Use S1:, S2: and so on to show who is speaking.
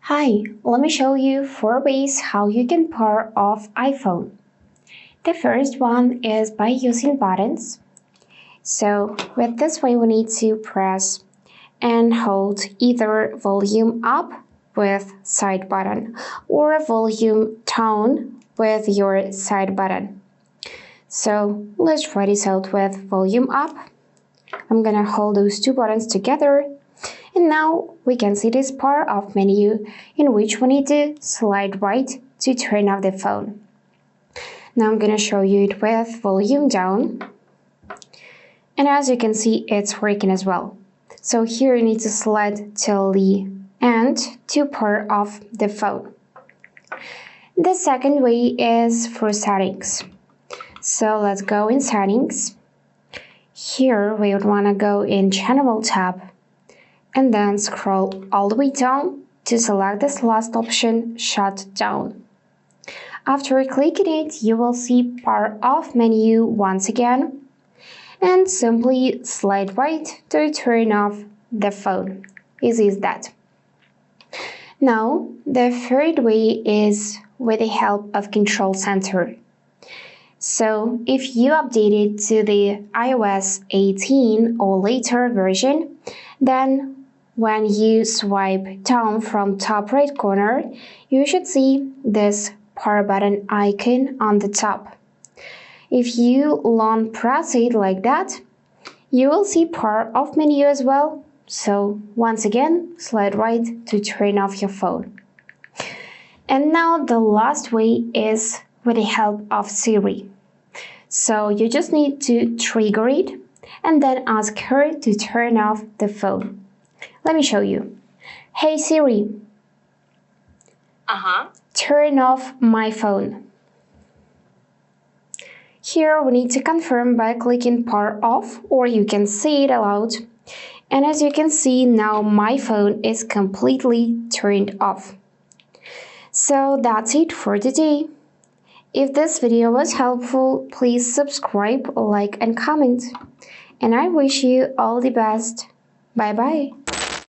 S1: Hi, let me show you 4 ways how you can power off iPhone. The first one is by using buttons. So with this way we need to press and hold either volume up with side button or volume down with your side button. So let's try this out with volume up. I'm gonna hold those two buttons together. And now we can see this power off menu in which we need to slide right to turn off the phone. Now I'm going to show you it with volume down. And as you can see, it's working as well. So here you need to slide till the end to power off the phone. The second way is for settings. So let's go in settings. Here we would want to go in General tab and then scroll all the way down to select this last option, Shutdown. After clicking it, you will see Power Off menu once again, and simply slide right to turn off the phone. Easy as that. Now, the third way is with the help of Control Center. So, if you update it to the iOS 18 or later version, then when you swipe down from top right corner, you should see this power button icon on the top. If you long press it like that, you will see power off menu as well. So once again, slide right to turn off your phone. And now the last way is with the help of Siri. So you just need to trigger it and then ask her to turn off the phone. Let me show you. Hey Siri. Turn off my phone. Here we need to confirm by clicking power off, or you can say it aloud. And as you can see, now my phone is completely turned off. So that's it for today. If this video was helpful, please subscribe, like and comment. And I wish you all the best. Bye bye.